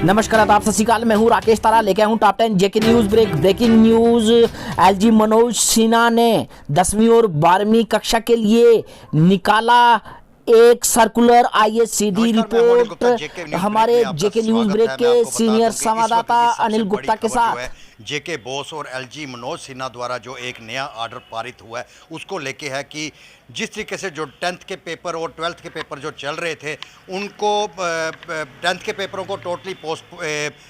नमस्कार, आप सत श्रीकाल। मैं हूं राकेश तारा, लेके आया हूं top 10 JK news breaking news. LG Manoj Sinha ने 10वीं और 12वीं कक्षा के लिए निकाला एक सर्कुलर। आईएससीडी रिपोर्ट हमारे जेके न्यूज ब्रेक के सीनियर संवाददाता अनिल गुप्ता के साथ। जेके बोस और एलजी मनोज सिन्हा द्वारा जो एक नया ऑर्डर पारित हुआ है उसको लेके है कि जिस तरीके से जो 10th के पेपर और 12th के पेपर जो चल रहे थे उनको 10th के पेपरों को टोटली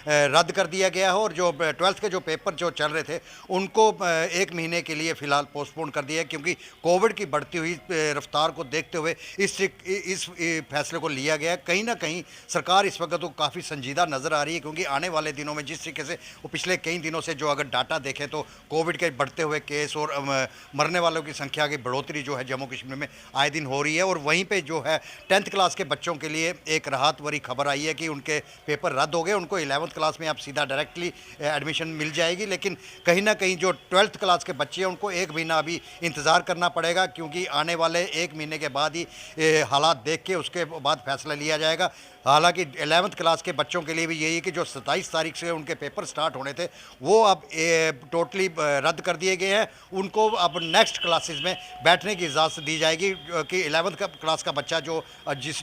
रद्द कर दिया गया है और जो 12th के जो पेपर जो चल रहे थे उनको 1 महीने के लिए फ़िलहाल पोस्टपोन कर दिया है, क्योंकि कोविड की बढ़ती हुई रफ्तार को देखते हुए इस फैसले को लिया गया है। कहीं ना कहीं सरकार इस वक्त तो काफ़ी संजीदा नज़र आ रही है, क्योंकि आने वाले दिनों में जिस तरीके से वो पिछले कई दिनों से जो अगर डाटा देखें तो कोविड के बढ़ते हुए केस और मरने वालों की संख्या की बढ़ोतरी जो है जम्मू कश्मीर में आए दिन हो रही है। और वहीं पे जो है 10th क्लास के बच्चों के लिए एक राहत भरी खबर आई है कि उनके पेपर रद्द हो गए, उनको 11th क्लास में अब सीधा डायरेक्टली एडमिशन मिल जाएगी। लेकिन कहीं ना कहीं जो 12th क्लास के बच्चे हैं उनको 1 महीना अभी इंतज़ार करना पड़ेगा, क्योंकि आने वाले 1 महीने के बाद ही हालात देख के उसके बाद फैसला लिया जाएगा। हालांकि 11th क्लास के बच्चों के लिए भी यही है कि जो 27 तारीख से उनके पेपर स्टार्ट होने थे वो अब टोटली रद्द कर दिए गए हैं। उनको अब नेक्स्ट क्लासेस में बैठने की इजाज़त दी जाएगी कि 11th क्लास का बच्चा जो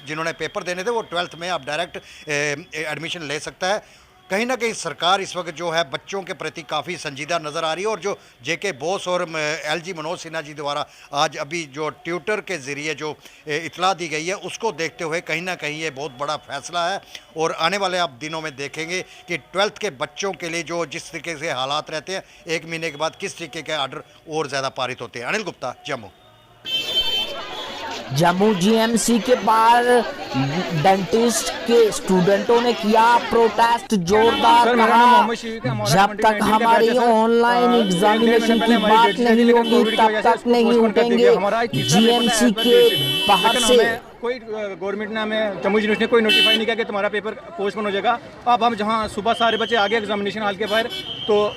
जिन्होंने पेपर देने थे वो 12th में अब डायरेक्ट एडमिशन ले सकता है। कहीं ना कहीं सरकार इस वक्त जो है बच्चों के प्रति काफ़ी संजीदा नज़र आ रही है। और जो जेके बोस और एलजी मनोज सिन्हा जी द्वारा आज अभी जो ट्विटर के ज़रिए जो इतला दी गई है उसको देखते हुए कहीं ना कहीं ये बहुत बड़ा फैसला है। और आने वाले आप दिनों में देखेंगे कि 12th के बच्चों के लिए जो जिस तरीके से हालात रहते हैं 1 महीने के बाद किस तरीके के आर्डर और ज़्यादा पारित होते हैं। अनिल गुप्ता, जम्मू जीएमसी के बाहर डेंटिस्ट के स्टूडेंटों ने किया प्रोटेस्ट जोरदार। कहा जब तक हमारी ऑनलाइन एग्जामिनेशन की बात नहीं होगी तब तक नहीं उठेंगे। जीएमसी के बाहर से कोई गवर्नमेंट ने हमें जम्मू यूनिवर्सिटी ने कोई नोटिफाई नहीं किया कि तुम्हारा पेपर पोस्टपोन हो जाएगा। अब हम जहाँ सुबह सारे बच्चे आ गए एग्जामिनेशन हॉल के बाहर, तो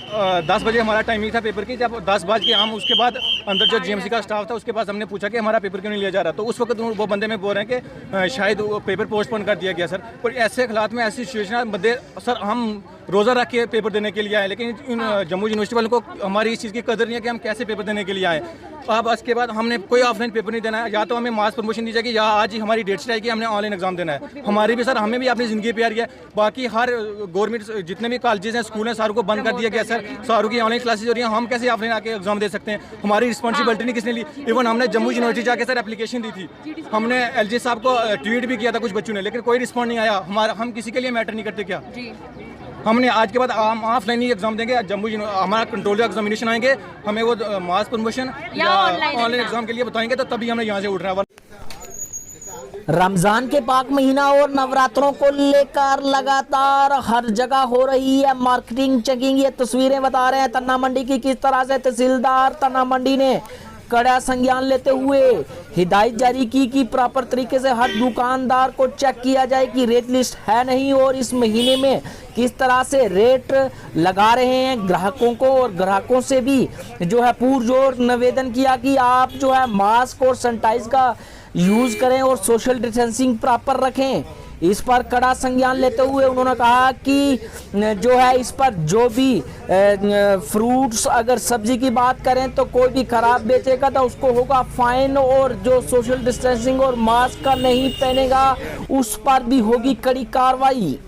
10 बजे हमारा टाइमिंग था पेपर की। जब 10 बज के हम उसके बाद अंदर जो जीएमसी का स्टाफ था उसके पास हमने पूछा कि हमारा पेपर क्यों नहीं लिया जा रहा, तो उस वक्त वो बंदे में बोल रहे हैं कि शायद वो पेपर पोस्टपोन कर दिया गया सर। और ऐसे हालात में ऐसी सिचुएशन बंदे सर हम रोज़ा रख के पेपर देने के लिए आए, लेकिन जम्मू यूनिवर्सिटी वालों को हमारी इस चीज़ की कदर नहीं है कि हम कैसे पेपर देने के लिए आए। अब इसके बाद हमने कोई ऑफलाइन पेपर नहीं देना है, या तो हमें मास प्रमोशन दी जाएगी या आज ही हमारी डेट चाहिए कि हमने ऑनलाइन एग्जाम देना है। हमारी भी सर हमें भी अपनी ज़िंदगी प्यारी है। बाकी हर गवर्नमेंट जितने भी कॉलेजेस हैं स्कूल हैं सारों को बंद कर दिया गया सर। सारों की ऑनलाइन क्लासेज हो रही हैं, हम कैसे ऑफलाइन आके एग्जाम दे सकते हैं? हमारी रिस्पॉन्सिबिलिटी नहीं किसने ली। इवन हमने जम्मू यूनिवर्सिटी जाके सर एप्लीकेशन दी थी, हमने एलजी साहब को ट्वीट भी किया था कुछ बच्चों ने, लेकिन कोई रिस्पॉन्स नहीं आया। हम किसी के लिए मैटर नहीं करते क्या? हमने आज के बाद हम ऑफलाइन ही एग्जाम देंगे। जम्मू हमारा कंट्रोल एग्जामिनेशन आएंगे, हमें वो मास प्रमोशन या ऑनलाइन एग्जाम के लिए बताएंगे तो तभी हमें यहाँ से उठ रहा है। रमजान के पाक महीना और नवरात्रों को लेकर लगातार हर जगह हो रही है मार्केटिंग चेकिंग। ये तस्वीरें बता रहे हैं तन्ना मंडी की, किस तरह से तहसीलदार तन्ना मंडी ने कड़ा संज्ञान लेते हुए हिदायत जारी की कि प्रॉपर तरीके से हर दुकानदार को चेक किया जाए कि रेट लिस्ट है नहीं और इस महीने में किस तरह से रेट लगा रहे हैं ग्राहकों को। और ग्राहकों से भी जो है पुरजोर निवेदन किया कि आप जो है मास्क और सैनिटाइज का यूज करें और सोशल डिस्टेंसिंग प्रॉपर रखें। इस पर कड़ा संज्ञान लेते हुए उन्होंने कहा कि जो है इस पर जो भी फ्रूट्स अगर सब्जी की बात करें तो कोई भी खराब बेचेगा तो उसको होगा फाइन, और जो सोशल डिस्टेंसिंग और मास्क का नहीं पहनेगा उस पर भी होगी कड़ी कार्रवाई।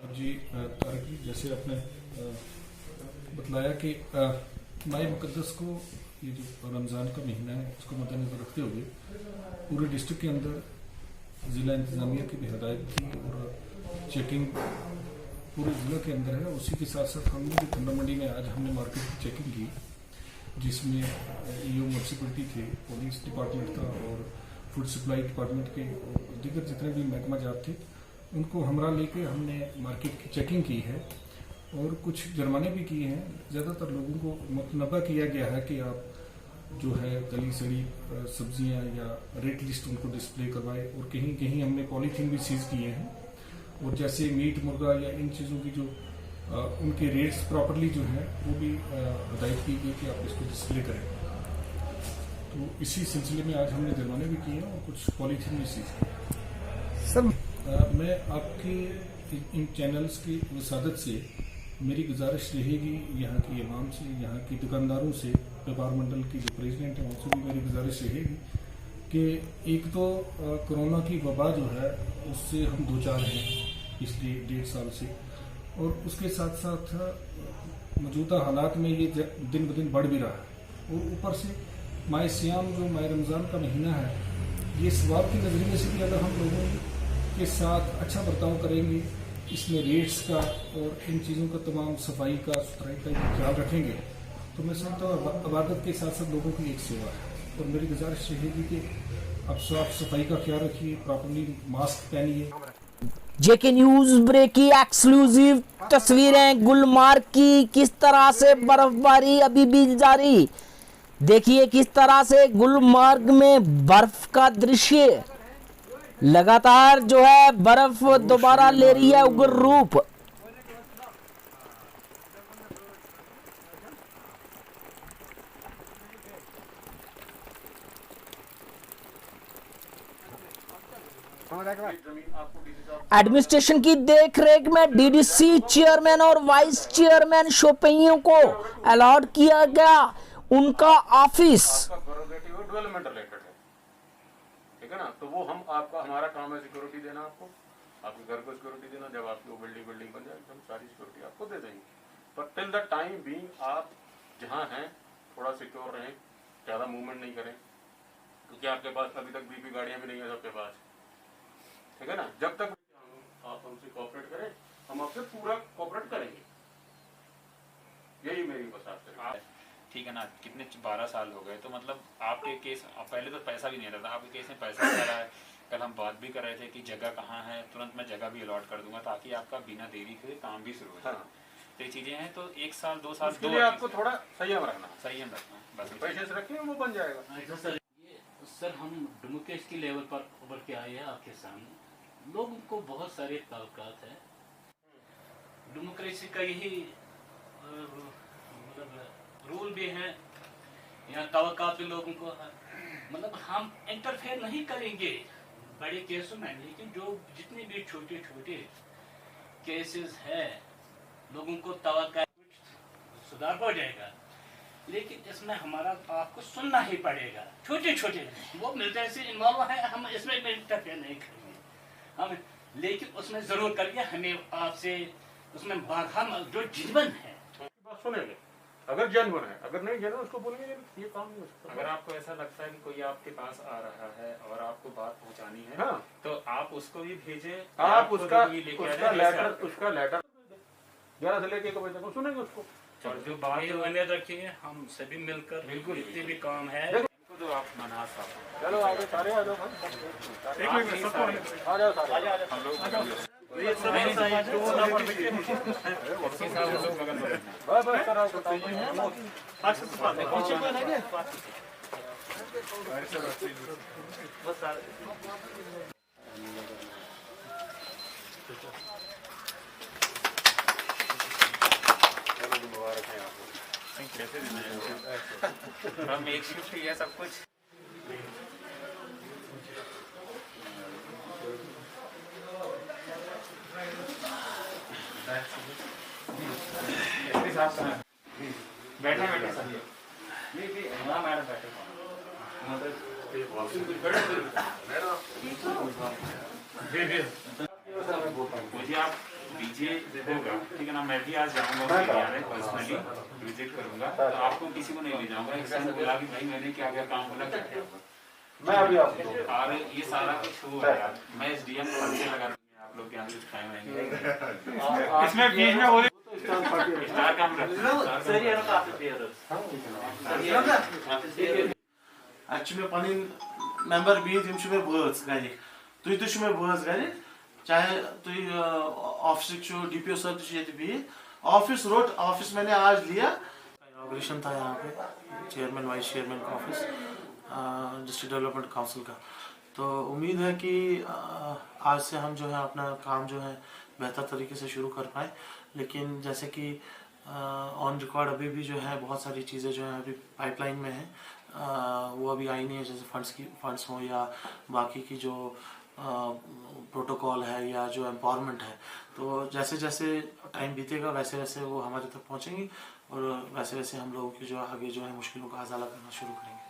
जी तारक, जैसे आपने बतलाया कि माह मुकद्दस को ये जो रमज़ान का महीना है उसको मद्देनजर रखते हुए पूरे डिस्ट्रिक्ट के अंदर ज़िला इंतज़ामिया की भी हदायत थी और चेकिंग पूरे ज़िले के अंदर है। उसी के साथ साथ हमने भी तन्ना मंडी में आज हमने मार्केट की चेकिंग की, जिसमें ईओ म्यूनसिपलिटी थे, पुलिस डिपार्टमेंट था और फूड सप्लाई डिपार्टमेंट के दीगर जितने भी महकमा जात थे उनको हमरा लेके हमने मार्केट की चेकिंग की है और कुछ जुर्माने भी किए हैं। ज़्यादातर लोगों को मुतनबा किया गया है कि आप जो है गली सड़ी सब्जियां या रेट लिस्ट उनको डिस्प्ले करवाए, और कहीं कहीं हमने पॉलीथीन भी सीज किए हैं। और जैसे मीट मुर्गा या इन चीज़ों की जो उनके रेट्स प्रॉपरली जो है वो भी हिदायत की गई कि आप इसको डिस्प्ले करें। तो इसी सिलसिले में आज हमने जुर्माने भी किए हैं और कुछ पॉलीथीन भी सीज की। सर मैं आपके इन चैनल्स की वसादत से मेरी गुजारिश रहेगी, यहाँ की इमाम से, यहाँ की दुकानदारों से, व्यापार मंडल की जो प्रेसिडेंट है उनसे भी मेरी गुजारिश रहेगी कि एक तो कोरोना की वबा जो है उससे हम दो चार हैं पिछले 1.5 साल से, और उसके साथ साथ मौजूदा हालात में ये दिन ब दिन बढ़ भी रहा है। और ऊपर से माह सियाम जो माह रमज़ान का महीना है, ये सवाब के नज़रिए से भी अगर हम लोगों के साथ अच्छा बर्ताव करेंगे, इसमें रेट्स का और इन चीज़ों का तमाम सफाई का सुथराई का ख्याल रखेंगे, तो मैं समझता हूँ इबादत के साथ साथ लोगों की एक सेवा है। और मेरी गुजारिश रहेगी कि आप साफ सफाई का ख्याल रखिए, प्रॉपरली मास्क पहनिए। जेके न्यूज ब्रेक की एक्सक्लूसिव तस्वीरें गुलमार्ग की, किस तरह से बर्फबारी अभी भी जारी। देखिए किस तरह से गुलमार्ग में बर्फ का दृश्य, लगातार जो है बर्फ दोबारा ले रही है उग्र रूप। एडमिनिस्ट्रेशन की देखरेख में डीडीसी चेयरमैन और वाइस चेयरमैन शोपियों को अलॉट किया गया उनका ऑफिस। डेवलपमेंट रिलेटेड है, ठीक है ना। तो वो हम आपका हमारा काम है सिक्योरिटी देना, आपको आपके घर को सिक्योरिटी देना। जब आपकी वो बिल्डिंग बन जाएगी हम सारी सिक्योरिटी आपको दे देंगे। पर टिल द टाइम बीइंग आप जहाँ हैं थोड़ा सिक्योर रहें, ज़्यादा मूवमेंट नहीं करें, क्योंकि आपके पास अभी तक बीपी गाड़ियाँ भी नहीं है सबके पास, ठीक है ना। जब तक आप हमसे कोऑपरेट करें, हम आपसे पूरा कोऑपरेट करेंगे। यही मेरी बस आपसे, ठीक है ना। कितने 12 साल हो गए, तो मतलब आपके केस पहले तो पैसा भी नहीं रहता, आपके केस में पैसा आ रहा है। कल हम बात भी कर रहे थे कि जगह कहाँ है, तुरंत मैं जगह भी अलॉट कर दूंगा ताकि आपका बिना देरी के काम भी शुरू हो जाए। हाँ। तो ये चीजें हैं, तो 1 साल 2 साल उसके लिए आपको थोड़ा संयम रखना, संयम रखना, बस पैसे से रखिए वो बन जाएगा। ऐसा सर, ये सर हम डेमोक्रेसी की लेवल पर उभर के आए हैं आपके सामने। लोगों को बहुत सारे तवक्कात है, डेमोक्रेसी का यही मतलब रूल भी है, यहाँ तवक्कात भी लोगों को है। मतलब हम इंटरफेयर नहीं करेंगे बड़े केसों में, लेकिन जो जितने भी छोटे छोटे केसेस है लोगों को तवक्का सुधार हो जाएगा। लेकिन इसमें हमारा आपको सुनना ही पड़ेगा। छोटे छोटे वो मिलते से इन्वॉल्व है, हम इसमें इंटरफेयर नहीं करेंगे हम, लेकिन उसमें जरूर करिए हमें आपसे उसमें हम जो जीवन है बात सुनेंगे। अगर जेन्युइन है, अगर नहीं जेन्युइन उसको बोलेंगे ये काम नहीं हो सकता। अगर आपको ऐसा लगता है कि कोई आपके पास आ रहा है और आपको बात पहुंचानी है, हाँ। तो आप उसको भी भेजें, आप उसका लेटर लेटर 11 से लेके 1 बजे तक सुनेंगे उसको। और जो बात उम्मीद रखिए हम सभी मिलकर बिल्कुल जितने भी काम है तो आप मना सकते। चलो आगे सारे आ जाओ, आ जाओ सारे, हम लोग बस कैसे हम एक शिफ्ट ही है सब कुछ। बैठे बैठे हाँ मैडम बैठे मुझे आप डीजे होगा, ठीक है ना। मैं भी आज जाऊंगा पर्सनली विजिट करूंगा, तो आपको किसी को नहीं ले जाऊंगा। एक साथ बोला कि भाई मैंने क्या क्या काम बोला क्या क्या, मैं अभी आपको और ये सारा कुछ शो है यार। मैं SDM को अच्छे लगा दूंगा, आप लोग यहाँ कुछ खाए रहेंगे इसमें बीच में बोले स्टार काम एक्चुअली पन मेंबर बिहित यम मे बज गर तुम ते बज गर चाहे तुम ऑफिस DPO सर बिहित ऑफिस रोट ऑफिस मैंने आज लिया। इनॉग्रेशन था यहाँ पे चेयरमैन वाइस चेयरमैन का ऑफिस डिस्ट्रिक्ट डेवलपमेंट काउंसिल का। तो उम्मीद है कि आज से हम जो है अपना काम जो है बेहतर तरीके से शुरू कर पाए। लेकिन जैसे कि ऑन रिकॉर्ड अभी भी जो है बहुत सारी चीज़ें जो हैं अभी पाइपलाइन में हैं, वो अभी आई नहीं है, जैसे फंड्स हो या बाकी की जो प्रोटोकॉल है या जो एम्पावरमेंट है। तो जैसे जैसे टाइम बीतेगा वैसे वैसे वो हमारे तक पहुँचेंगी और वैसे वैसे हम लोगों की जो आगे जो है मुश्किलों का हज़ाला करना शुरू करेंगे।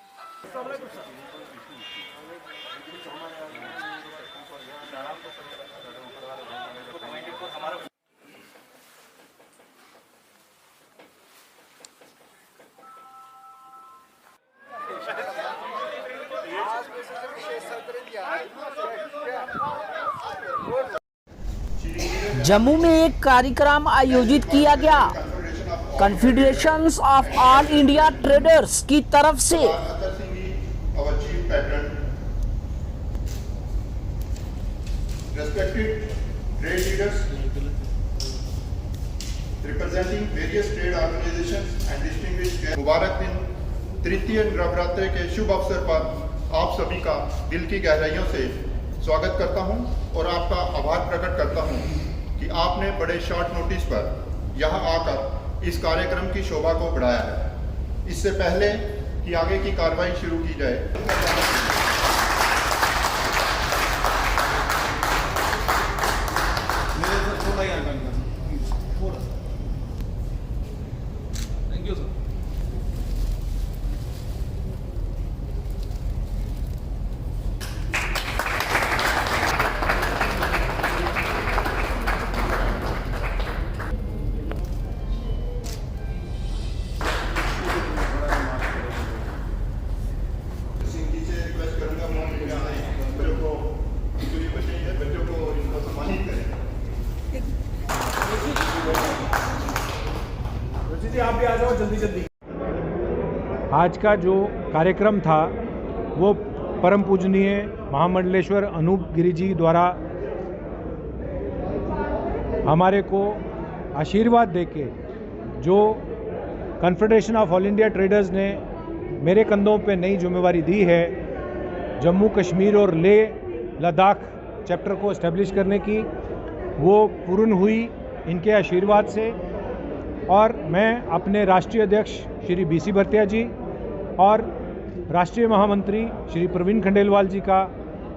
जम्मू में एक कार्यक्रम आयोजित किया गया कॉन्फेडरेशंस ऑफ ऑल इंडिया ट्रेडर्स की तरफ से। Respected trade leaders representing various trade organizations and distinguished guests, मुबारक दिन तृतीय नवरात्रि के शुभ अवसर पर आप सभी का दिल की गहराइयों से स्वागत करता हूं और आपका आभार प्रकट करता हूं कि आपने बड़े शॉर्ट नोटिस पर यहां आकर इस कार्यक्रम की शोभा को बढ़ाया है। इससे पहले कि आगे की कार्रवाई शुरू की जाए, आज का जो कार्यक्रम था वो परम पूजनीय महामंडलेश्वर अनूप गिरी जी द्वारा हमारे को आशीर्वाद देके जो confederation of all India traders ने मेरे कंधों पे नई जिम्मेवारी दी है, जम्मू कश्मीर और लेह लद्दाख चैप्टर को इस्टेब्लिश करने की, वो पूर्ण हुई इनके आशीर्वाद से। और मैं अपने राष्ट्रीय अध्यक्ष श्री BC भरतिया जी और राष्ट्रीय महामंत्री श्री प्रवीण खंडेलवाल जी का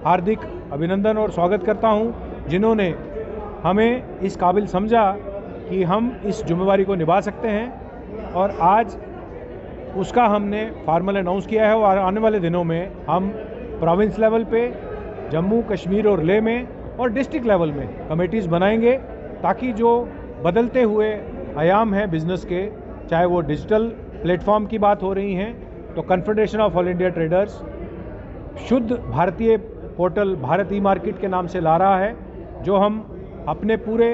हार्दिक अभिनंदन और स्वागत करता हूं, जिन्होंने हमें इस काबिल समझा कि हम इस जिम्मेवारी को निभा सकते हैं। और आज उसका हमने फॉर्मल अनाउंस किया है और आने वाले दिनों में हम प्रोविंस लेवल पे, जम्मू कश्मीर और लेह में और डिस्ट्रिक्ट लेवल में कमेटीज़ बनाएंगे, ताकि जो बदलते हुए आयाम है बिज़नेस के, चाहे वो डिजिटल प्लेटफॉर्म की बात हो रही हैं, तो confederation of all India traders शुद्ध भारतीय पोर्टल भारत ई मार्केट के नाम से ला रहा है, जो हम अपने पूरे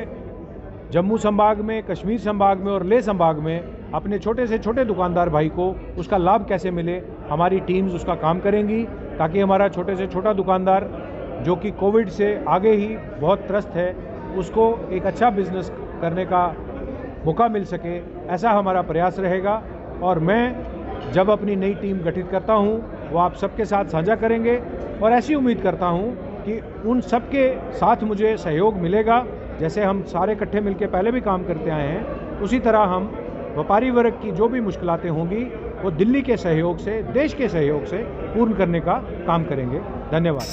जम्मू संभाग में, कश्मीर संभाग में और लेह संभाग में अपने छोटे से छोटे दुकानदार भाई को उसका लाभ कैसे मिले, हमारी टीम्स उसका काम करेंगी, ताकि हमारा छोटे से छोटा दुकानदार जो कि कोविड से आगे ही बहुत त्रस्त है, उसको एक अच्छा बिजनेस करने का मौका मिल सके। ऐसा हमारा प्रयास रहेगा। और मैं जब अपनी नई टीम गठित करता हूं, वो आप सबके साथ साझा करेंगे और ऐसी उम्मीद करता हूं कि उन सबके साथ मुझे सहयोग मिलेगा। जैसे हम सारे इकट्ठे मिलकर पहले भी काम करते आए हैं, उसी तरह हम व्यापारी वर्ग की जो भी मुश्किलातें होंगी वो दिल्ली के सहयोग से, देश के सहयोग से पूर्ण करने का काम करेंगे। धन्यवाद।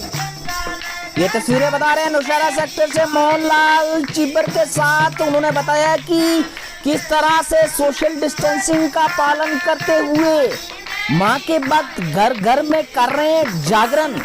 ये तस्वीरें बता रहे हैं नौशहरा सेक्टर से मोहनलाल चिब्बर के साथ। उन्होंने बताया कि किस तरह से सोशल डिस्टेंसिंग का पालन करते हुए मां के भक्त घर घर में कर रहे हैं जागरण।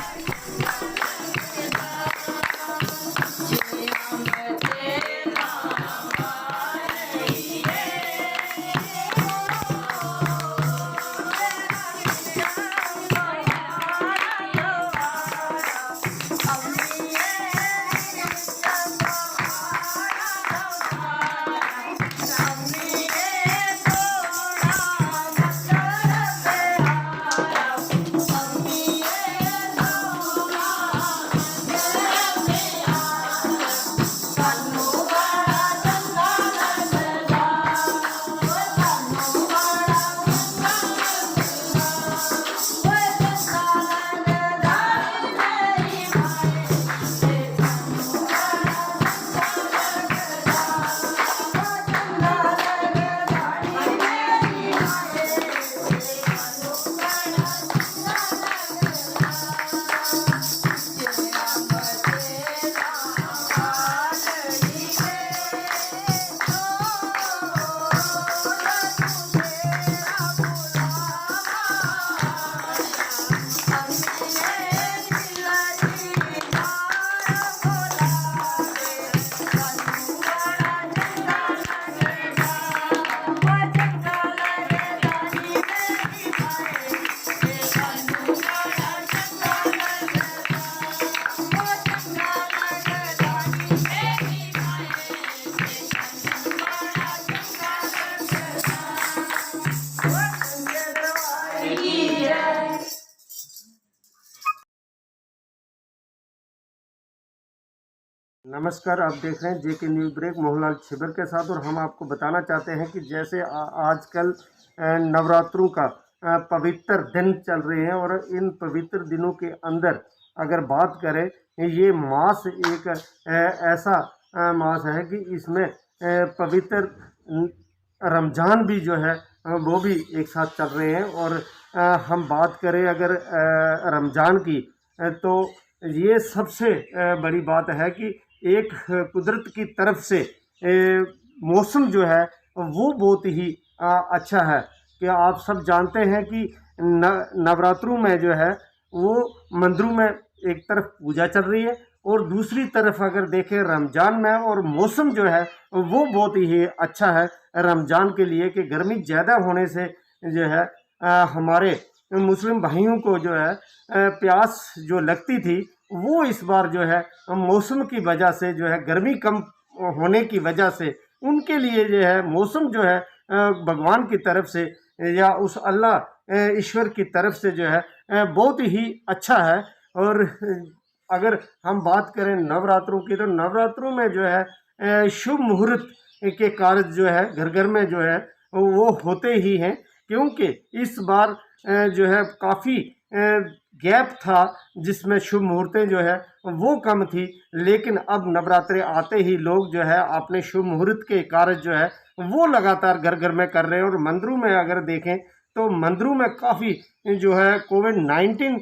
नमस्कार, आप देख रहे हैं जेके न्यूज़ ब्रेक मोहनलाल छिबर के साथ। और हम आपको बताना चाहते हैं कि जैसे आजकल नवरात्रों का पवित्र दिन चल रहे हैं और इन पवित्र दिनों के अंदर अगर बात करें, ये मास एक ऐसा मास है कि इसमें पवित्र रमज़ान भी जो है वो भी एक साथ चल रहे हैं। और हम बात करें अगर रमज़ान की, तो ये सबसे बड़ी बात है कि एक कुदरत की तरफ से मौसम जो है वो बहुत ही अच्छा है। कि आप सब जानते हैं कि नवरात्रों में जो है वो मंदिरों में एक तरफ पूजा चल रही है और दूसरी तरफ अगर देखें रमज़ान में, और मौसम जो है वो बहुत ही अच्छा है रमज़ान के लिए। कि गर्मी ज़्यादा होने से जो है हमारे मुस्लिम भाइयों को जो है प्यास जो लगती थी, वो इस बार जो है मौसम की वजह से जो है गर्मी कम होने की वजह से उनके लिए जो है मौसम जो है भगवान की तरफ से या उस अल्लाह ईश्वर की तरफ से जो है बहुत ही अच्छा है। और अगर हम बात करें नवरात्रों की, तो नवरात्रों में जो है शुभ मुहूर्त के कार्य जो है घर घर में जो है वो होते ही हैं। क्योंकि इस बार जो है काफ़ी गैप था जिसमें शुभ मुहूर्तें जो है वो कम थी, लेकिन अब नवरात्रे आते ही लोग जो है अपने शुभ मुहूर्त के कार्य जो है वो लगातार घर घर में कर रहे हैं। और मंदिरों में अगर देखें तो मंदिरों में काफ़ी जो है कोविड-19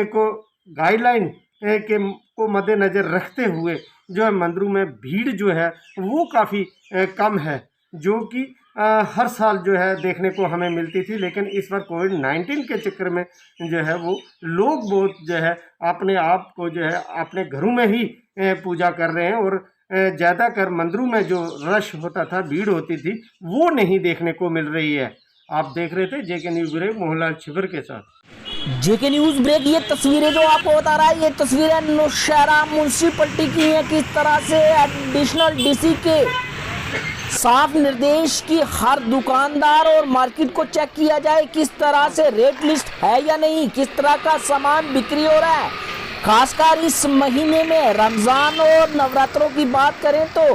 को गाइडलाइन के को मद्देनज़र रखते हुए जो है मंदिरों में भीड़ जो है वो काफ़ी कम है, जो कि हर साल जो है देखने को हमें मिलती थी। लेकिन इस बार कोविड-19 के चक्कर में जो है वो लोग बहुत जो है अपने आप को जो है अपने घरों में ही पूजा कर रहे हैं। और ज़्यादातर मंदिरों में जो रश होता था, भीड़ होती थी, वो नहीं देखने को मिल रही है। आप देख रहे थे JK news break Mohanlal Chhibber के साथ। JK news break. ये तस्वीरें जो आपको बता रहा है, ये तस्वीरें नौशहरा म्यूनसिपलिटी की हैं। किस तरह से एडिशनल डीसी के साफ निर्देश की हर दुकानदार और मार्केट को चेक किया जाए, किस तरह से रेट लिस्ट है या नहीं, किस तरह का सामान बिक्री हो रहा है। खासकर इस महीने में रमज़ान और नवरात्रों की बात करें तो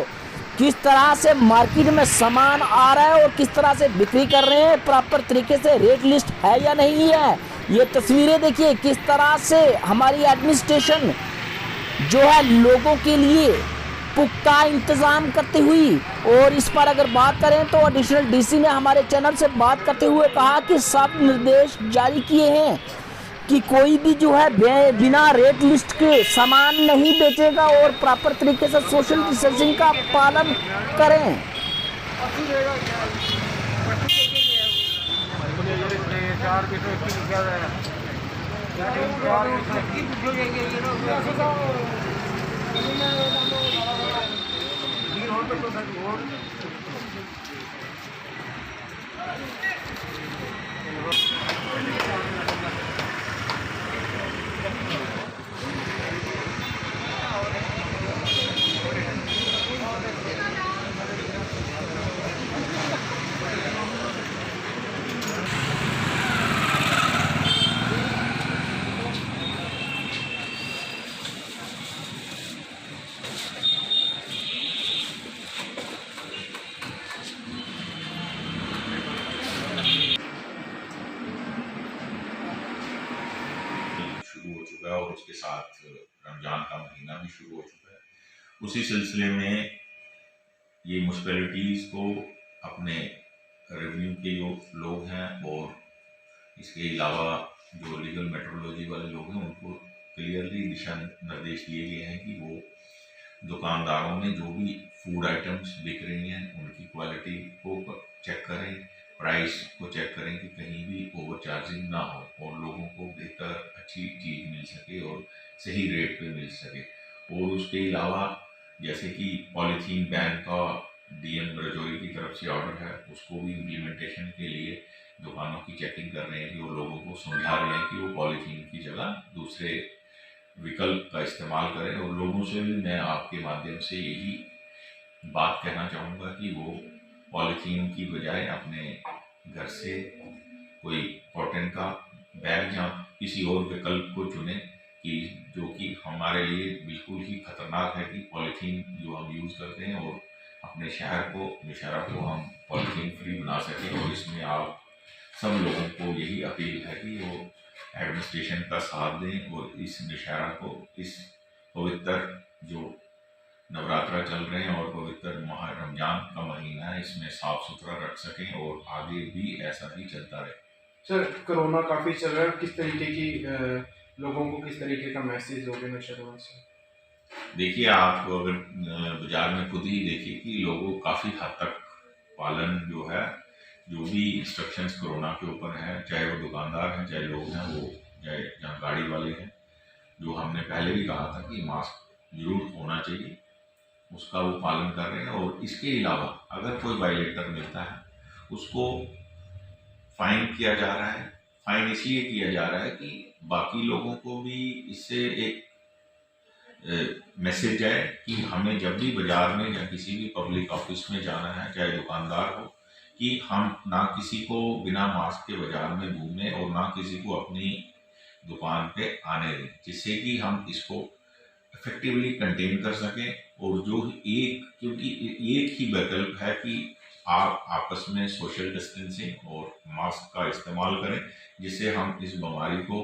किस तरह से मार्केट में सामान आ रहा है और किस तरह से बिक्री कर रहे हैं, प्रॉपर तरीके से रेट लिस्ट है या नहीं है। ये तस्वीरें देखिए किस तरह से हमारी एडमिनिस्ट्रेशन जो है लोगों के लिए पुख्ता इंतजाम करती हुई। और इस पर अगर बात करें तो एडिशनल डीसी ने हमारे चैनल से बात करते हुए कहा कि सब निर्देश जारी किए हैं कि कोई भी जो है बिना रेट लिस्ट के सामान नहीं बेचेगा और प्रॉपर तरीके से सोशल डिस्टेंसिंग का पालन करें। शुरू हो चुका है और उसके साथ रमज़ान का महीना भी शुरू हो चुका है। उसी सिलसिले में ये म्यूनसिपैलिटीज़ को अपने रेवेन्यू के जो लोग हैं और इसके अलावा जो लीगल मेट्रोलॉजी वाले लोग हैं उनको क्लियरली दिशा निर्देश दिए गए हैं कि वो दुकानदारों में जो भी फूड आइटम्स बिक रही हैं उनकी क्वालिटी को चेक करें, प्राइस को चेक करें कि कहीं भी ओवर चार्जिंग ना हो और लोगों को बेहतर अच्छी चीज़ मिल सके और सही रेट पे मिल सके। और उसके अलावा जैसे कि पॉलीथीन बैन का डीएम रजौरी की तरफ से ऑर्डर है, उसको भी इम्प्लीमेंटेशन के लिए दुकानों की चेकिंग कर रहे हैं कि वो लोगों को समझा रहे हैं कि वो पॉलीथीन की जगह दूसरे विकल्प का इस्तेमाल करें। और लोगों से भी मैं आपके माध्यम से यही बात कहना चाहूँगा कि वो पॉलीथीन की बजाय अपने घर से कोई कॉटन का बैग या किसी और विकल्प को चुनें कि जो कि हमारे लिए बिल्कुल ही खतरनाक है कि पॉलीथीन जो हम यूज़ करते हैं और अपने शहर को हम पॉलीथीन फ्री बना सकें। और इसमें आप सब लोगों को यही अपील है कि वो एडमिनिस्ट्रेशन का साथ दें और इस नौशहरा को, इस पवित्र जो नवरात्रा चल रहे हैं और पवित्र माह रमजान का महीना है, इसमें साफ सुथरा रख सकें और आगे भी ऐसा ही चलता रहे। सर, कोरोना काफ़ी चल रहा है, किस तरीके की लोगों को किस तरीके का मैसेज दोगे नौशहरा से? देखिए, आप अगर बाजार में खुद ही देखिए कि लोगों काफ़ी हद तक पालन जो है, जो भी इंस्ट्रक्शंस कोरोना के ऊपर है, चाहे वो दुकानदार हैं, चाहे लोग हैं, वो चाहे जहाँ गाड़ी वाले हैं, जो हमने पहले भी कहा था कि मास्क जरूर होना चाहिए, उसका वो पालन कर रहे हैं। और इसके अलावा अगर कोई वायलेटर मिलता है उसको फाइन किया जा रहा है। फाइन इसलिए किया जा रहा है कि बाकी लोगों को भी इससे एक मैसेज है कि हमें जब भी बाजार में या किसी भी पब्लिक ऑफिस में जाना है, चाहे दुकानदार हो, कि हम ना किसी को बिना मास्क के बाजार में घूमने और ना किसी को अपनी दुकान पे आने दें, जिससे कि हम इसको इफेक्टिवली कंटेन कर सकें। और जो क्योंकि एक ही विकल्प है कि आप आपस में सोशल डिस्टेंसिंग और मास्क का इस्तेमाल करें, जिससे हम इस बीमारी को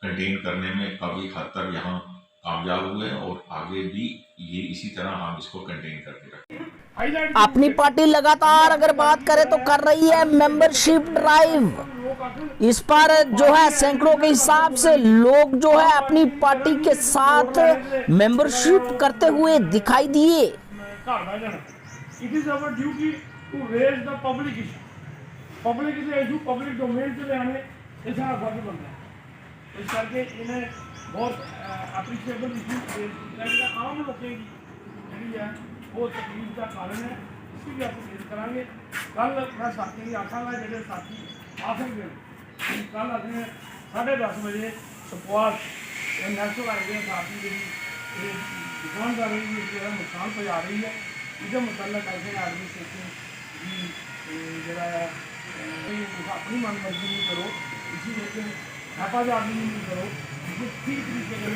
कंटेन करने में काफ़ी हद तक यहाँ कामयाब हुए और आगे भी ये इसी तरह हम इसको कंटेन करके रखें। अपनी पार्टी लगातार अगर बात करें तो कर रही है मेंबरशिप ड्राइव। इस पर जो है सैकड़ों के हिसाब से लोग जो है अपनी पार्टी के साथ मेंबरशिप करते हुए दिखाई दिए। It is our duty to raise the public issue. Public issue public domain से आने ऐसा फर्ज बनता है। इस करके इन्हें बहुत अप्रिशिएबल इशू लेकिन आम लोगों की जी है वो तकलीफ का कारण है, इसकी भी आप फेस करांगे। कल मैं साथी आखांगा जो साथी आ सकते हैं कल अपने 10:30 बजे सुपवाल नेशनल हाईवे साथी जी दुकानदारी जो नुकसान पहुँचा रही है, इसके मुतल्लक ऐसे एडमिनिस्ट्रेशन की जरा अपनी मनमर्जी नहीं करो, इसी लेकिन हैफाजत नहीं करो, इसको ठीक तरीके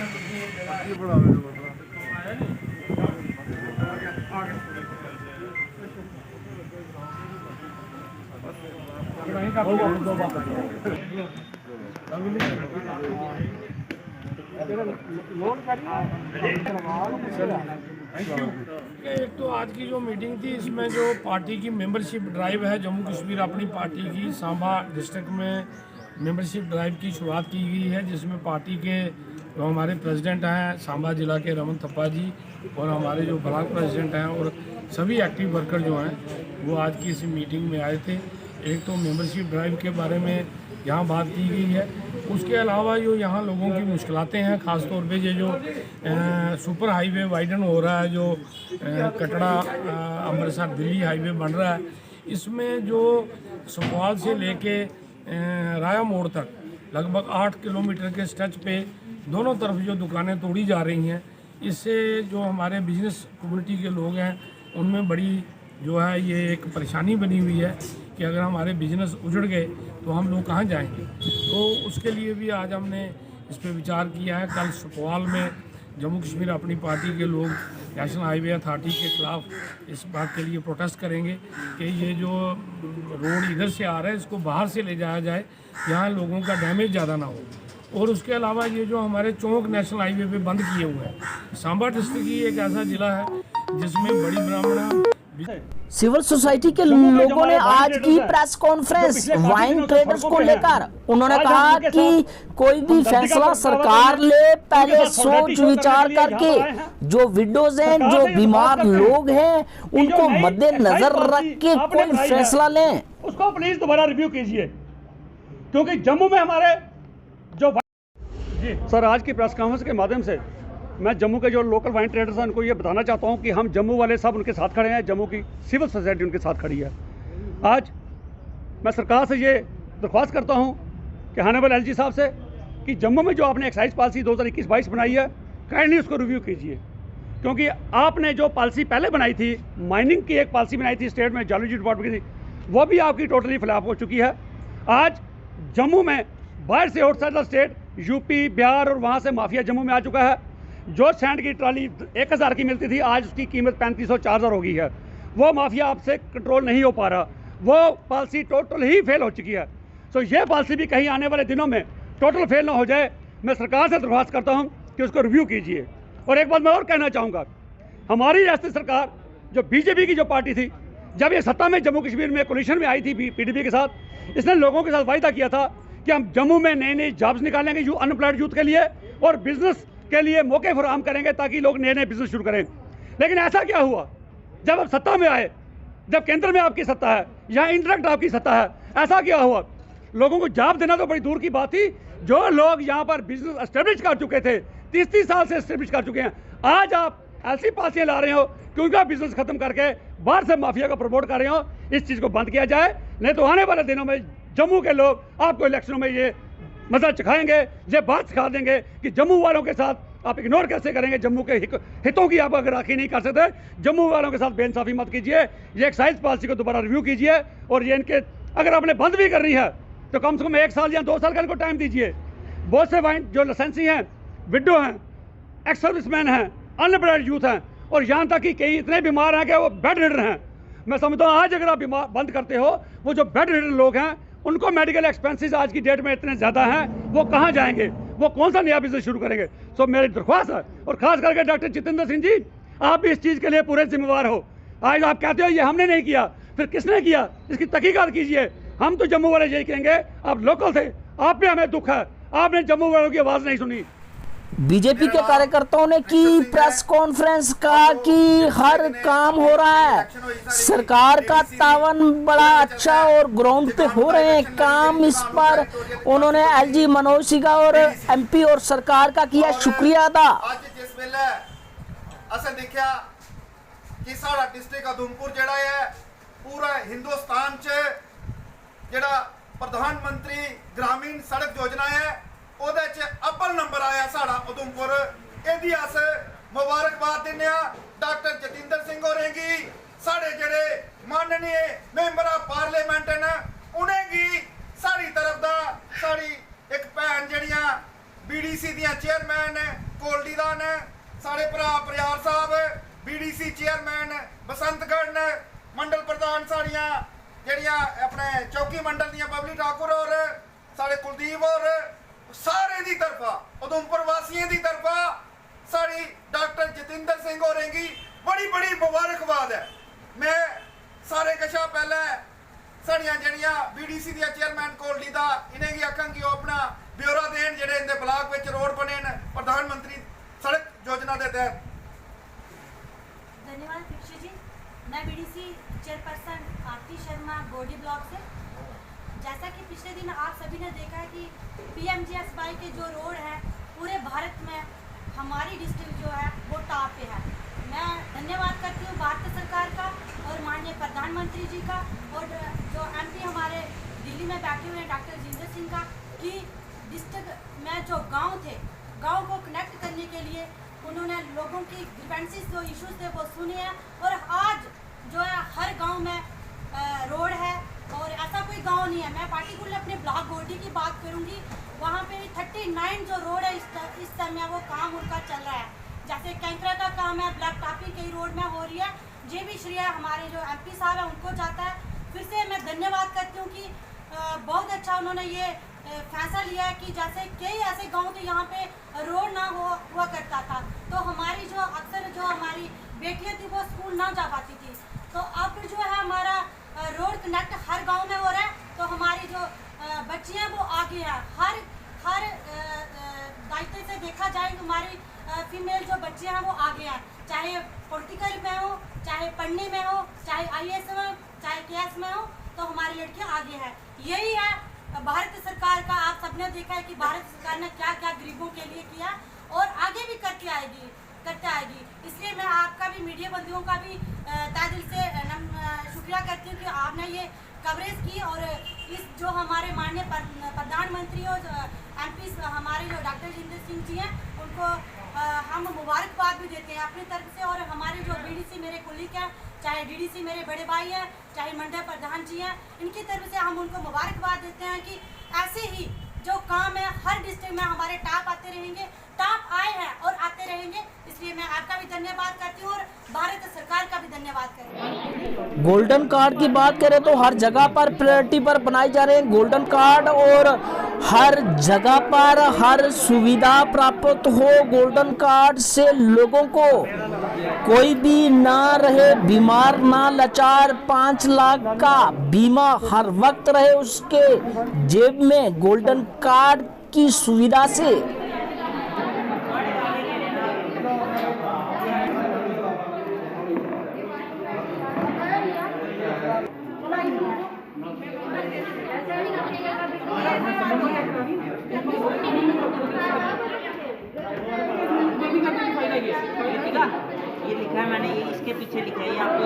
एक तो आज की जो मीटिंग थी इसमें जो पार्टी की मेंबरशिप ड्राइव है जम्मू कश्मीर अपनी पार्टी की सांबा डिस्ट्रिक्ट में मेंबरशिप ड्राइव की शुरुआत की गई है, जिसमें पार्टी के जो हमारे प्रेसिडेंट हैं सांबा जिला के रमन थप्पा जी और हमारे जो ब्लॉक प्रेसिडेंट हैं और सभी एक्टिव वर्कर जो हैं वो आज की इस मीटिंग में आए थे। एक तो मेंबरशिप ड्राइव के बारे में यहाँ बात की गई है, उसके अलावा जो यहाँ लोगों की मुश्किलातें हैं, ख़ास तौर पे ये जो सुपर हाईवे वाइडन हो रहा है, जो कटड़ा अमृतसर दिल्ली हाईवे बन रहा है, इसमें जो सुपवाल से लेके राया मोड़ तक लगभग 8 किलोमीटर के स्ट्रेच पे दोनों तरफ जो दुकानें तोड़ी जा रही हैं, इससे जो हमारे बिजनेस कम्युनिटी के लोग हैं उनमें बड़ी जो है ये एक परेशानी बनी हुई है कि अगर हमारे बिजनेस उजड़ गए तो हम लोग कहाँ जाएंगे। तो उसके लिए भी आज हमने इस पर विचार किया है। कल सुपवाल में जम्मू कश्मीर अपनी पार्टी के लोग नेशनल हाईवे अथॉरिटी के खिलाफ इस बात के लिए प्रोटेस्ट करेंगे कि ये जो रोड इधर से आ रहा है इसको बाहर से ले जाया जाए, यहाँ लोगों का डैमेज ज़्यादा ना हो। और उसके अलावा ये जो हमारे चौक नेशनल हाईवे पे बंद किए हुए हैं, सांबा डिस्ट्रिक्ट ही एक ऐसा ज़िला है जिसमें बड़ी ब्राह्मणा सिविल सोसाइटी के लोगों ने आज की प्रेस कॉन्फ्रेंस वाइन ट्रेडर्स को लेकर। उन्होंने कहा कि कोई भी फैसला सरकार ले, पहले सोच विचार करके जो विडोज हैं, जो बीमार लोग हैं, उनको मद्देनजर रख के कोई फैसला लें। उसको प्लीज दोबारा रिव्यू कीजिए, क्योंकि जम्मू में हमारे जो जी सर आज की प्रेस कॉन्फ्रेंस के माध्यम से मैं जम्मू के जो लोकल वाइन ट्रेडर्स हैं उनको ये बताना चाहता हूँ कि हम जम्मू वाले सब उनके साथ खड़े हैं, जम्मू की सिविल सोसाइटी उनके साथ खड़ी है। आज मैं सरकार से ये दरख्वास्त करता हूँ कि हानेबल एलजी साहब से कि जम्मू में जो आपने एक्साइज पॉलिसी 2021-22 बनाई है, काइंडली उसको रिव्यू कीजिए, क्योंकि आपने जो पॉलिसी पहले बनाई थी, माइनिंग की एक पॉलिसी बनाई थी स्टेट में, जियोलॉजी डिपार्टमेंट की थी, वो भी आपकी टोटली खिलाफ हो चुकी है। आज जम्मू में बाहर से outside the state UP, Bihar और वहाँ से माफिया जम्मू में आ चुका है। जो सैंड की ट्राली 1000 की मिलती थी, आज उसकी कीमत 3500 4000 हो गई है। वो माफिया आपसे कंट्रोल नहीं हो पा रहा, वो पॉलिसी टोटल ही फेल हो चुकी है। सो ये पॉलिसी भी कहीं आने वाले दिनों में टोटल फेल ना हो जाए, मैं सरकार से दरख्वास्त करता हूँ कि उसको रिव्यू कीजिए। और एक बात मैं और कहना चाहूँगा, हमारी रियासती सरकार जो बीजेपी की जो पार्टी थी, जब ये सत्ता में जम्मू कश्मीर में कोलिशन में आई थी पीडीपी के साथ, इसने लोगों के साथ वायदा किया था कि हम जम्मू में नई नई जॉब्स निकालेंगे अनएम्प्लॉयड यूथ के लिए और बिजनेस के लिए मौके फराहम करेंगे ताकि लोग नए नए बिजनेस शुरू करें। लेकिन ऐसा क्या हुआ, जब आप सत्ता में आए, जब केंद्र में आपकी सत्ता है, यहाँ इंडायरेक्ट आपकी सत्ता है, ऐसा क्या हुआ? लोगों को जॉब देना तो बड़ी दूर की बात थी। जो लोग यहाँ पर बिजनेस एस्टेब्लिश कर चुके थे, 30-30 साल से एस्टेब्लिश कर चुके हैं, आज आप ऐसी पॉलिसियाँ ला रहे हो कि उनका बिजनेस खत्म करके बाहर से माफिया को प्रमोट कर रहे हो। इस चीज़ को बंद किया जाए, नहीं तो आने वाले दिनों में जम्मू के लोग आपको इलेक्शनों में ये मजा चखाएंगे, ये बात सिखा देंगे कि जम्मू वालों के साथ आप इग्नोर कैसे करेंगे। जम्मू के हितों की आप अगर राखी नहीं कर सकते, जम्मू वालों के साथ बेइंसाफी मत कीजिए। ये एक्साइज पॉलिसी को दोबारा रिव्यू कीजिए और ये इनके अगर आपने बंद भी करनी है तो कम से कम 1 साल या 2 साल का इनको टाइम दीजिए। बहुत से वाइंड जो लाइसेंसी हैं, विडो हैं, एक्स सर्विसमैन हैं, अनएम्प्लॉयड यूथ हैं और यहाँ तक कि कई इतने बीमार हैं कि वो बेड रिडन हैं। मैं समझता हूँ आज अगर आप बीमार बंद करते हो, वो जो बेड रिडन लोग हैं उनको मेडिकल एक्सपेंसेस आज की डेट में इतने ज़्यादा हैं, वो कहाँ जाएंगे, वो कौन सा नया बिजनेस शुरू करेंगे। सो मेरी दरख्वास्त है, और ख़ास करके डॉक्टर जितेंद्र सिंह जी, आप भी इस चीज़ के लिए पूरे जिम्मेवार हो। आज आप कहते हो ये हमने नहीं किया, फिर किसने किया, इसकी तहकीकात कीजिए। हम तो जम्मू वाले यही कहेंगे, आप लोकल थे, आप पे हमें दुख है, आपने जम्मू वालों की आवाज़ नहीं सुनी। बीजेपी के कार्यकर्ताओं ने की प्रेस कॉन्फ्रेंस, कहा कि हर काम हो रहा है, सरकार का तावन बड़ा अच्छा और ग्राउंड पे हो रहे हैं काम। इस पर उन्होंने एलजी मनोज सिंह और एमपी और सरकार का किया शुक्रिया अदा। जिस वेले असें देखा कि साड़ा डिस्ट्रिक्ट उधमपुर जड़ा है पूरा हिंदुस्तान च जड़ा प्रधानमंत्री ग्रामीण सड़क योजना है ਉਹਦੇ ਚ अव्वल नंबर आया साड़ा उधमपुर। ਇਹਦੀ अस मुबारकबाद दिन्ने आ डॉक्टर जतिंदर सिंह होरेंगी, साढ़े जेड़े माननीय मैंबर ऑफ पार्लियामेंट न उनेंगी साड़ी तरफ दा साड़ी एक भैन जड़ियां बीडीसी दियां चेयरमैन कोलडीदा ने, साढ़े भरा प्रयार साहब बीडीसी चेयरमैन बसंतगढ़ ने, मंडल प्रधान साड़ियां जड़ियां अपने चौकी मंडल दियां बबली ठाकुर और साढ़े कुलदीप और सारे दी तरफा उधमपुर वासियों की तरफा साड़ी डॉक्टर जतिंदर सिंह होरेंगी बड़ी बड़ी मुबारकबाद है। मैं सारे कशा पहले साड़ियां जड़ियां बीडीसी दियां चेयरमैन कोलडी दा इन्हें की आखां कि अपना ब्यौरा देन जेडे इंदे ब्लॉक विच रोड बने न प्रधानमंत्री सड़क योजना के तहत। धन्यवाद दीक्षित जी। मैं बीडीसी चेयरपर्सन आरती शर्मा गोडी ब्लॉक से। जैसा कि पिछले दिन आप सभी ने देखा है कि पीएमजीएसवाई के जो रोड है पूरे भारत में हमारी डिस्ट्रिक्ट जो है वो टॉप पे है। मैं धन्यवाद करती हूँ भारत सरकार का और माननीय प्रधानमंत्री जी का और जो एमपी हमारे दिल्ली में बैठे हुए हैं डॉक्टर जितेंद्र सिंह का, कि डिस्ट्रिक्ट में जो गांव थे, गांव को कनेक्ट करने के लिए उन्होंने लोगों की ग्रीवेंसेस जो इश्यूज थे वो सुने हैं और आज जो है हर गाँव में रोड है और ऐसा कोई गांव नहीं है। मैं पार्टिकुलर अपने ब्लॉक गोडी की बात करूंगी, वहाँ पे 39 जो रोड है इस समय वो काम उनका चल रहा है। जैसे कैंकरा का काम है, ब्लैक टॉपिंग कई रोड में हो रही है, ये भी श्रेय हमारे जो एमपी साहब है उनको जाता है। फिर से मैं धन्यवाद करती हूँ कि बहुत अच्छा उन्होंने ये फैसला लिया है कि जैसे कई ऐसे गाँव थे यहाँ पे रोड ना हुआ करता था, तो हमारी जो अक्सर जो हमारी बेटियाँ थी वो स्कूल ना जा पाती थी, तो अब जो है हमारा रोड कनेक्ट हर गांव में हो रहा है। तो हमारी जो बच्चियां वो आगे हैं, हर दायित्व से देखा जाए तो हमारी फीमेल जो बच्चियां हैं वो आगे हैं, चाहे पॉलिटिकल में हो, चाहे पढ़ने में हो, चाहे आईएएस में हो, चाहे केएस में हो, तो हमारी लड़कियां आगे हैं। यही है भारत सरकार का। आप सबने देखा है कि भारत सरकार ने क्या क्या गरीबों के लिए किया और आगे भी करते आएगी। इसलिए मैं आपका भी मीडिया बंधुओं का भी तहे दिल से शुक्रिया करती हूँ कि आपने ये कवरेज की और इस जो हमारे माननीय प्रधानमंत्री और एमपी हमारे जो डॉक्टर जितेंद्र सिंह जी हैं उनको हम मुबारकबाद भी देते हैं अपनी तरफ से। और हमारे जो बीडीसी मेरे कुलीग हैं, चाहे डीडीसी मेरे बड़े भाई हैं, चाहे मंडल प्रधान जी हैं, इनकी तरफ से हम उनको मुबारकबाद देते हैं कि ऐसे ही जो काम है हर डिस्ट्रिक्ट में हमारे टॉप आते रहेंगे, टॉप आए हैं और आते रहेंगे। इसलिए मैं आपका भी धन्यवाद करती हूँ और भारत सरकार का भी धन्यवाद करती हूँ। गोल्डन कार्ड की बात करें तो हर जगह पर प्रायोरिटी पर बनाए जा रहे हैं गोल्डन कार्ड, और हर जगह पर हर सुविधा प्राप्त हो गोल्डन कार्ड से लोगों को, कोई भी ना रहे बीमार ना लाचार। 5 लाख का बीमा हर वक्त रहे उसके जेब में गोल्डन कार्ड की सुविधा से। ये लिखा है मैंने, ये इसके पीछे लिखा है, ये आपको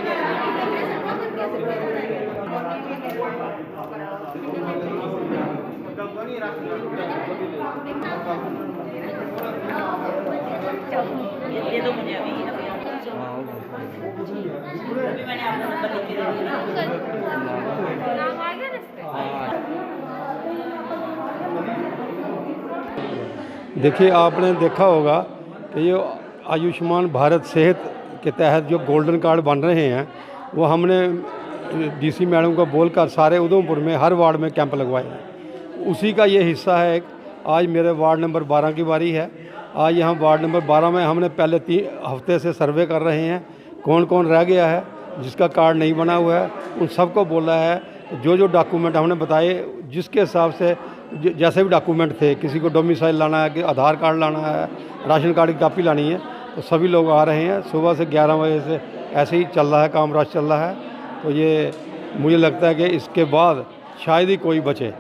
ये तो मुझे अभी मैंने आपका नंबर लिख के दे दिया। देखिए, आपने देखा होगा कि ये आयुष्मान भारत सेहत के तहत जो गोल्डन कार्ड बन रहे हैं, वो हमने डीसी मैडम को बोलकर सारे उधमपुर में हर वार्ड में कैंप लगवाए हैं। उसी का ये हिस्सा है। आज मेरे वार्ड नंबर 12 की बारी है। आज यहाँ वार्ड नंबर 12 में हमने पहले 3 हफ्ते से सर्वे कर रहे हैं, कौन कौन रह गया है, जिसका कार्ड नहीं बना हुआ है, उन सबको बोला है। जो जो डॉक्यूमेंट हमने बताए, जिसके हिसाब से जैसे भी डॉक्यूमेंट थे, किसी को डोमिसाइल लाना है, कि आधार कार्ड लाना है, राशन कार्ड की कॉपी लानी है, तो सभी लोग आ रहे हैं। सुबह से 11 बजे से ऐसे ही चल रहा है, काम राज चल रहा है। तो ये मुझे लगता है कि इसके बाद शायद ही कोई बचे।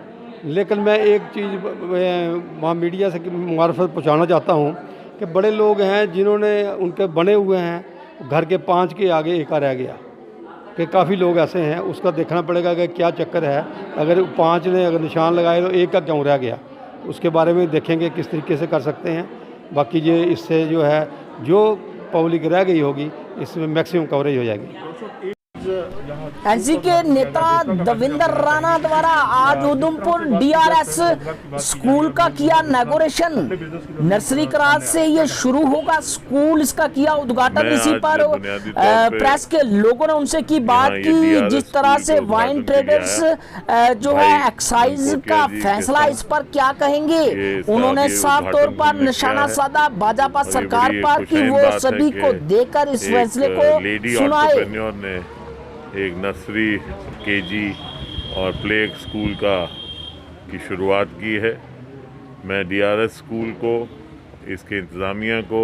लेकिन मैं एक चीज़ वहाँ मीडिया से मार्फत पहुँचाना चाहता हूँ कि बड़े लोग हैं जिन्होंने उनके बने हुए हैं, घर के 5 के आगे 1 रह गया, कि काफ़ी लोग ऐसे हैं। उसका देखना पड़ेगा कि क्या चक्कर है। अगर 5 ने अगर निशान लगाए तो 1 का क्यों रह गया, उसके बारे में देखेंगे किस तरीके से कर सकते हैं। बाकी ये इससे जो है, जो पब्लिक रह गई होगी, इसमें मैक्सिमम कवरेज हो जाएगी। एनसी के नेता दविंदर राणा द्वारा आज उधमपुर DRS स्कूल का किया इनॉग्रेशन। नर्सरी क्लास से ये शुरू होगा स्कूल, इसका किया उद्घाटन। इसी पर प्रेस के लोगों ने उनसे की बात की, जिस तरह से वाइन ट्रेडर्स जो है एक्साइज का फैसला, इस पर क्या कहेंगे। उन्होंने साफ तौर पर निशाना साधा भाजपा सरकार पर कि वो सभी को देकर इस फैसले को सुनाए। एक नर्सरी, KG और प्ले स्कूल की शुरुआत की है। मैं DRS स्कूल को, इसके इंतज़ामिया को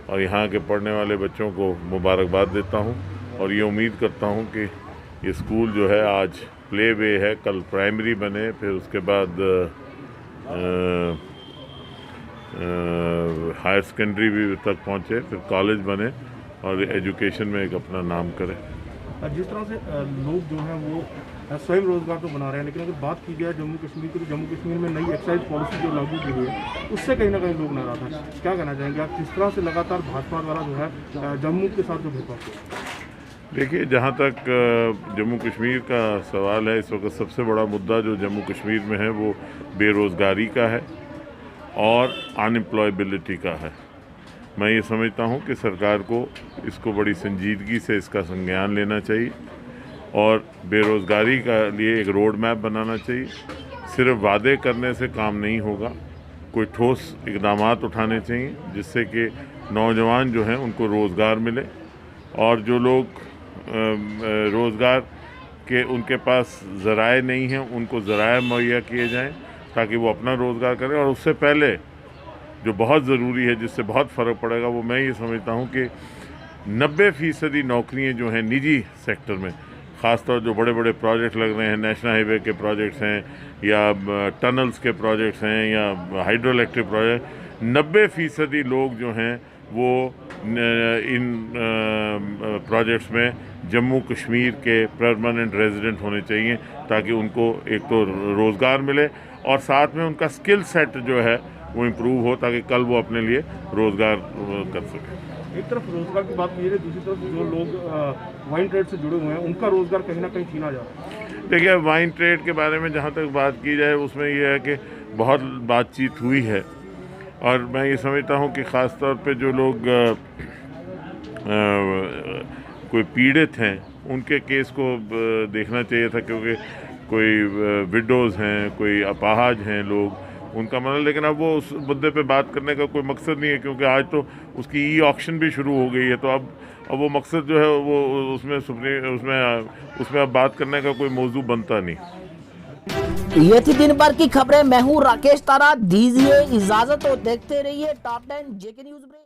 और यहाँ के पढ़ने वाले बच्चों को मुबारकबाद देता हूँ और ये उम्मीद करता हूँ कि ये स्कूल जो है, आज प्ले वे है, कल प्राइमरी बने, फिर उसके बाद हायर सेकेंडरी भी तक पहुँचे, फिर कॉलेज बने और एजुकेशन में एक अपना नाम करें। जिस तरह से लोग जो हैं वो स्वयं रोजगार तो बना रहे हैं, लेकिन अगर बात की जाए जम्मू कश्मीर की, तो जम्मू कश्मीर में नई एक्साइज पॉलिसी जो लागू की गई है, उससे कहीं ना कहीं लोग नाराज हैं। क्या कहना चाहेंगे आप, किस तरह से लगातार भाजपा द्वारा जो है जम्मू के साथ जो भेदभाव? देखिए, जहाँ तक जम्मू कश्मीर का सवाल है, इस वक्त सबसे बड़ा मुद्दा जो जम्मू कश्मीर में है वो बेरोज़गारी का है और अनएम्प्लॉयबिलिटी का है। मैं ये समझता हूँ कि सरकार को इसको बड़ी संजीदगी से इसका संज्ञान लेना चाहिए और बेरोज़गारी का लिए एक रोड मैप बनाना चाहिए। सिर्फ वादे करने से काम नहीं होगा, कोई ठोस इक़दामात उठाने चाहिए जिससे कि नौजवान जो हैं उनको रोज़गार मिले और जो लोग रोज़गार के उनके पास ज़राए नहीं हैं उनको ज़राए मुहैया किए जाएं ताकि वो अपना रोज़गार करें। और उससे पहले जो बहुत ज़रूरी है, जिससे बहुत फ़र्क पड़ेगा, वो मैं ये समझता हूँ कि 90% नौकरियाँ जो हैं निजी सेक्टर में, ख़ासतौर जो बड़े बड़े प्रोजेक्ट लग रहे हैं, नेशनल हाईवे के प्रोजेक्ट्स हैं या टनल्स के प्रोजेक्ट्स हैं या हाइड्रो इलेक्ट्रिक प्रोजेक्ट, 90% लोग जो हैं वो इन प्रोजेक्ट्स में जम्मू कश्मीर के परमानेंट रेजिडेंट होने चाहिए ताकि उनको एक तो रोज़गार मिले और साथ में उनका स्किल सेट जो है वो इम्प्रूव हो ताकि कल वो अपने लिए रोज़गार कर सकें। एक तरफ रोज़गार की बात की जाए, दूसरी तरफ जो लोग वाइन ट्रेड से जुड़े हुए हैं उनका रोज़गार कहीं ना कहीं छीना जा रहा है। देखिए, वाइन ट्रेड के बारे में जहाँ तक बात की जाए उसमें यह है कि बहुत बातचीत हुई है और मैं ये समझता हूँ कि ख़ास तौर पे जो लोग कोई पीड़ित हैं उनके केस को देखना चाहिए था, क्योंकि कोई विडोज़ हैं, कोई अपाहज हैं लोग, उनका मतलब, लेकिन अब वो उस मुद्दे पे बात करने का कोई मकसद नहीं है, क्योंकि आज तो उसकी ई ऑक्शन भी शुरू हो गई है। तो अब वो मकसद जो है वो उसमें अब बात करने का कोई मौजू बनता नहीं। ये थी दिन भर की खबरें। मैं हूँ राकेश तारा, दीजिए इजाजत और देखते रहिए टॉप 10 जेके न्यूज़ ब्रेक।